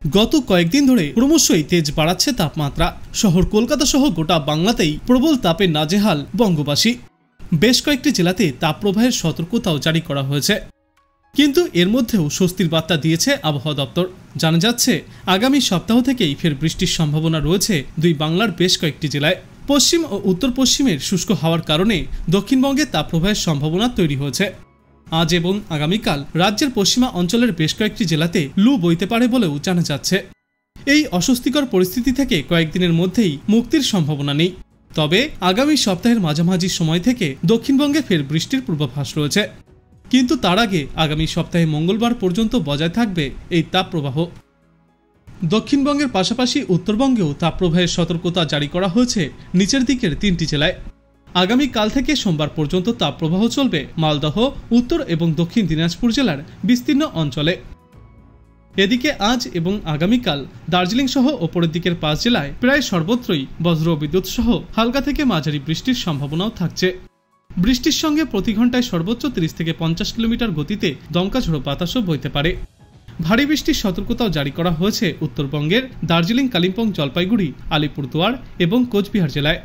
গত কয়েকদিন ধরে ক্রমশই তেজ বাড়াচ্ছে তাপমাত্রা। শহর কলকাতা সহ গোটা বাংলাতেই প্রবল তাপে নাজেহাল বঙ্গবাসী। বেশ কয়েকটি জেলাতে তাপপ্রবাহের সতর্কতাও জারি করা হয়েছে, কিন্তু এর মধ্যেও স্বস্তির বার্তা দিয়েছে আবহাওয়া দপ্তর। জানা যাচ্ছে আগামী সপ্তাহ থেকেই ফের বৃষ্টির সম্ভাবনা রয়েছে দুই বাংলার বেশ কয়েকটি জেলায়। পশ্চিম ও উত্তর পশ্চিমের শুষ্ক হাওয়ার কারণে দক্ষিণবঙ্গে তাপপ্রবাহের সম্ভাবনা তৈরি হয়েছে। আজ এবং আগামীকাল রাজ্যের পশ্চিমা অঞ্চলের বেশ কয়েকটি জেলাতে লু বইতে পারে বলেও জানা যাচ্ছে। এই অস্বস্তিকর পরিস্থিতি থেকে কয়েকদিনের মধ্যেই মুক্তির সম্ভাবনা নেই, তবে আগামী সপ্তাহের মাঝামাঝি সময় থেকে দক্ষিণবঙ্গে ফের বৃষ্টির পূর্বাভাস রয়েছে। কিন্তু তার আগে আগামী সপ্তাহে মঙ্গলবার পর্যন্ত বজায় থাকবে এই তাপপ্রবাহ। দক্ষিণবঙ্গের পাশাপাশি উত্তরবঙ্গেও তাপপ্রবাহের সতর্কতা জারি করা হয়েছে নিচের দিকের 3টি জেলায়। আগামীকাল থেকে সোমবার পর্যন্ত তাপপ্রবাহ চলবে মালদহ, উত্তর এবং দক্ষিণ দিনাজপুর জেলার বিস্তীর্ণ অঞ্চলে। এদিকে আজ এবং আগামীকাল দার্জিলিং সহ ওপরের দিকের 5 জেলায় প্রায় সর্বত্রই বজ্র বিদ্যুৎ সহ হালকা থেকে মাঝারি বৃষ্টির সম্ভাবনাও থাকছে। বৃষ্টির সঙ্গে প্রতি ঘন্টায় সর্বোচ্চ 30 থেকে 50 কিলোমিটার গতিতে দমকা ঝোড়ো বাতাসও বইতে পারে। ভারী বৃষ্টির সতর্কতাও জারি করা হয়েছে উত্তরবঙ্গের দার্জিলিং, কালিম্পং, জলপাইগুড়ি, আলিপুরদুয়ার এবং কোচবিহার জেলায়।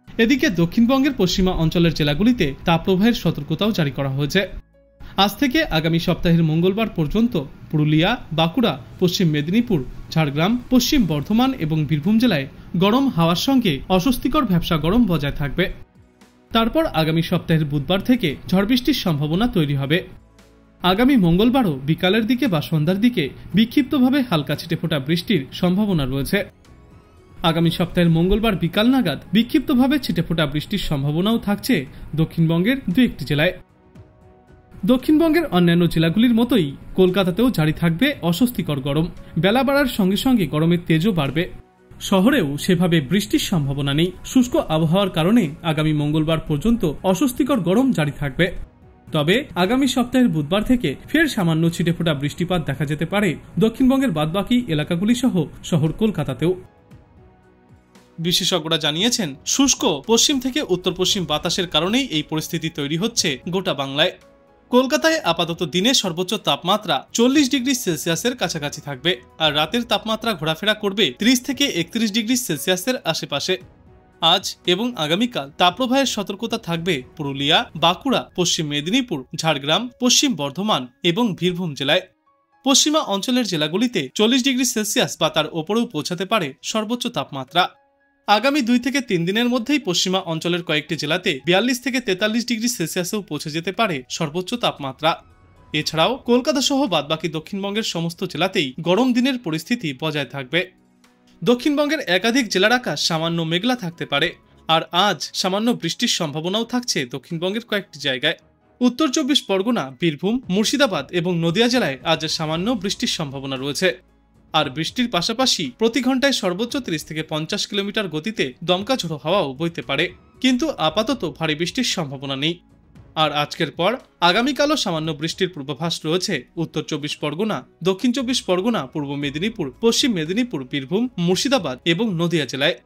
এদিকে দক্ষিণবঙ্গের পশ্চিমা অঞ্চলের জেলাগুলিতে তাপপ্রবাহের সতর্কতাও জারি করা হয়েছে। আজ থেকে আগামী সপ্তাহের মঙ্গলবার পর্যন্ত পুরুলিয়া, বাঁকুড়া, পশ্চিম মেদিনীপুর, ঝাড়গ্রাম, পশ্চিম বর্ধমান এবং বীরভূম জেলায় গরম হাওয়ার সঙ্গে অস্বস্তিকর ভ্যাপসা গরম বজায় থাকবে। তারপর আগামী সপ্তাহের বুধবার থেকে ঝড় বৃষ্টির সম্ভাবনা তৈরি হবে। আগামী মঙ্গলবারও বিকালের দিকে বা সন্ধ্যার দিকে বিক্ষিপ্তভাবে হালকা ছিটেফোঁটা বৃষ্টির সম্ভাবনা রয়েছে। আগামী সপ্তাহের মঙ্গলবার বিকাল নাগাদ বিক্ষিপ্তভাবে ছিটেফোঁটা বৃষ্টির সম্ভাবনাও থাকছে দক্ষিণবঙ্গের 2-1টি জেলায়। দক্ষিণবঙ্গের অন্যান্য জেলাগুলির মতোই কলকাতাতেও জারি থাকবে অস্বস্তিকর গরম। বেলা বাড়ার সঙ্গে সঙ্গে গরমের তেজও বাড়বে। শহরেও সেভাবে বৃষ্টির সম্ভাবনা নেই। শুষ্ক আবহাওয়ার কারণে আগামী মঙ্গলবার পর্যন্ত অস্বস্তিকর গরম জারি থাকবে। তবে আগামী সপ্তাহের বুধবার থেকে ফের সামান্য ছিটেফোঁটা বৃষ্টিপাত দেখা যেতে পারে দক্ষিণবঙ্গের বাদবাকি এলাকাগুলি সহ শহর কলকাতাতেও। বিশেষজ্ঞরা জানিয়েছেন, শুষ্ক পশ্চিম থেকে উত্তর পশ্চিম বাতাসের কারণেই এই পরিস্থিতি তৈরি হচ্ছে গোটা বাংলায়। কলকাতায় আপাতত দিনে সর্বোচ্চ তাপমাত্রা 40 ডিগ্রি সেলসিয়াসের কাছাকাছি থাকবে, আর রাতের তাপমাত্রা ঘোরাফেরা করবে 30 থেকে 31 ডিগ্রি সেলসিয়াসের আশেপাশে। আজ এবং আগামীকাল তাপপ্রবাহের সতর্কতা থাকবে পুরুলিয়া, বাঁকুড়া, পশ্চিম মেদিনীপুর, ঝাড়গ্রাম, পশ্চিম বর্ধমান এবং বীরভূম জেলায়। পশ্চিমা অঞ্চলের জেলাগুলিতে 40 ডিগ্রি সেলসিয়াস বা তার ওপরেও পৌঁছাতে পারে সর্বোচ্চ তাপমাত্রা। আগামী 2 থেকে 3 দিনের মধ্যেই পশ্চিমা অঞ্চলের কয়েকটি জেলাতে 42 থেকে 43 ডিগ্রি সেলসিয়াসেও পৌঁছে যেতে পারে সর্বোচ্চ তাপমাত্রা। এছাড়াও কলকাতা সহ বাদবাকি দক্ষিণবঙ্গের সমস্ত জেলাতেই গরম দিনের পরিস্থিতি বজায় থাকবে। দক্ষিণবঙ্গের একাধিক জেলার আকাশ সামান্য মেঘলা থাকতে পারে, আর আজ সামান্য বৃষ্টির সম্ভাবনাও থাকছে দক্ষিণবঙ্গের কয়েকটি জায়গায়। উত্তর 24 পরগনা, বীরভূম, মুর্শিদাবাদ এবং নদিয়া জেলায় আজ সামান্য বৃষ্টির সম্ভাবনা রয়েছে। আর বৃষ্টির পাশাপাশি প্রতি ঘন্টায় সর্বোচ্চ 30 থেকে 50 কিলোমিটার গতিতে দমকা ঝোড়ো হাওয়াও বইতে পারে, কিন্তু আপাতত ভারী বৃষ্টির সম্ভাবনা নেই। আর আজকের পর আগামীকালও সামান্য বৃষ্টির পূর্বাভাস রয়েছে উত্তর 24 পরগনা, দক্ষিণ 24 পরগনা, পূর্ব মেদিনীপুর, পশ্চিম মেদিনীপুর, বীরভূম, মুর্শিদাবাদ এবং নদিয়া জেলায়।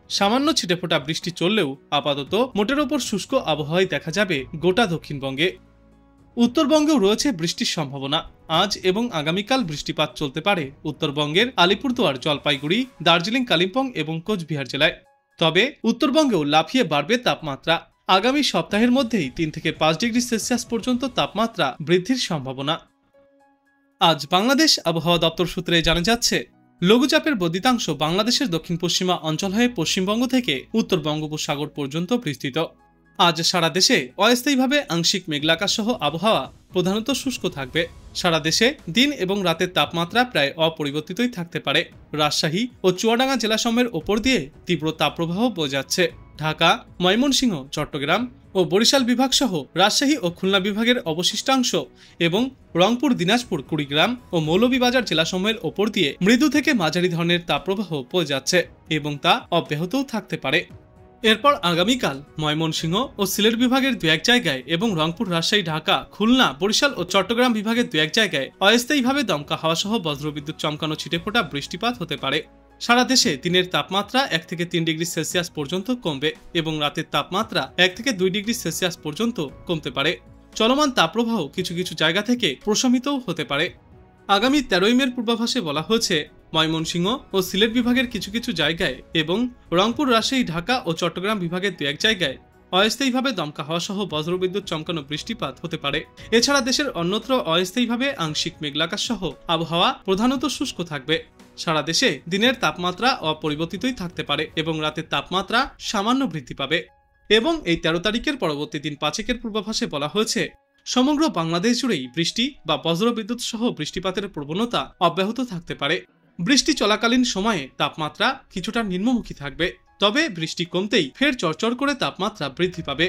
সামান্য ছিটেফোঁটা বৃষ্টি চললেও আপাতত মোটের ওপর শুষ্ক আবহাওয়াই দেখা যাবে গোটা দক্ষিণবঙ্গে। উত্তরবঙ্গেও রয়েছে বৃষ্টির সম্ভাবনা। আজ এবং আগামীকাল বৃষ্টিপাত চলতে পারে উত্তরবঙ্গের আলিপুরদুয়ার, জলপাইগুড়ি, দার্জিলিং, কালিম্পং এবং কোচবিহার জেলায়। তবে উত্তরবঙ্গেও লাফিয়ে বাড়বে তাপমাত্রা। আগামী সপ্তাহের মধ্যেই 3 থেকে 5 ডিগ্রি সেলসিয়াস পর্যন্ত তাপমাত্রা বৃদ্ধির সম্ভাবনা। আজ বাংলাদেশ আবহাওয়া দপ্তর সূত্রে জানা যাচ্ছে, লঘুচাপের বর্ধিতাংশ বাংলাদেশের দক্ষিণ পশ্চিমা অঞ্চল হয়ে পশ্চিমবঙ্গ থেকে উত্তর বঙ্গোপসাগর পর্যন্ত বিস্তৃত। আজ সারা দেশে অস্থায়ীভাবে আংশিক মেঘলাকাশ সহ আবহাওয়া প্রধানত শুষ্ক থাকবে। সারা দেশে দিন এবং রাতের তাপমাত্রা প্রায় অপরিবর্তিতই থাকতে পারে। রাজশাহী ও চুয়াডাঙ্গা জেলাসমূহের ওপর দিয়ে তীব্র তাপপ্রবাহ বয়ে যাচ্ছে। ঢাকা, ময়মনসিংহ, চট্টগ্রাম ও বরিশাল বিভাগ সহ রাজশাহী ও খুলনা বিভাগের অবশিষ্টাংশ এবং রংপুর, দিনাজপুর, কুড়িগ্রাম ও মৌলভীবাজার জেলাসমূহের ওপর দিয়ে মৃদু থেকে মাঝারি ধরনের তাপপ্রবাহ বয়ে যাচ্ছে এবং তা অব্যাহতও থাকতে পারে। এরপর আগামীকাল ময়মনসিংহ ও সিলেট বিভাগের 2-1 জায়গায় এবং রংপুর, রাজশাহী, ঢাকা, খুলনা, বরিশাল ও চট্টগ্রাম বিভাগের 2-1 জায়গায় অস্থায়ীভাবে দমকা হাওয়া সহ বজ্রবিদ্যুৎ চমকানো ছিটেফোঁটা বৃষ্টিপাত হতে পারে। সারা দেশে দিনের তাপমাত্রা 1 থেকে 3 ডিগ্রি সেলসিয়াস পর্যন্ত কমবে এবং রাতের তাপমাত্রা 1 থেকে 2 ডিগ্রি সেলসিয়াস পর্যন্ত কমতে পারে। চলমান তাপপ্রবাহ কিছু কিছু জায়গা থেকে প্রশমিতও হতে পারে। আগামী 13 মের পূর্বাভাসে বলা হয়েছে ময়মনসিংহ ও সিলেট বিভাগের কিছু কিছু জায়গায় এবং রংপুর, রাজশাহী, ঢাকা ও চট্টগ্রাম বিভাগের 2-1 জায়গায় অস্থায়ীভাবে দমকা হাওয়া সহ বজ্রবিদ্যুৎ চমকানো বৃষ্টিপাত হতে পারে। এছাড়া দেশের অন্যত্র অস্থায়ীভাবে আংশিক মেঘলাকাশ সহ আবহাওয়া প্রধানত শুষ্ক থাকবে। সারা দেশে দিনের তাপমাত্রা অপরিবর্তিতই থাকতে পারে এবং রাতের তাপমাত্রা সামান্য বৃদ্ধি পাবে। এবং এই 13 তারিখের পরবর্তী দিন 5-এর পূর্বাভাসে বলা হয়েছে সমগ্র বাংলাদেশ জুড়েই বৃষ্টি বা বজ্রবিদ্যুৎ সহ বৃষ্টিপাতের প্রবণতা অব্যাহত থাকতে পারে। বৃষ্টি চলাকালীন সময়ে তাপমাত্রা কিছুটা নিম্নমুখী থাকবে, তবে বৃষ্টি কমতেই ফের চড়চড় করে তাপমাত্রা বৃদ্ধি পাবে।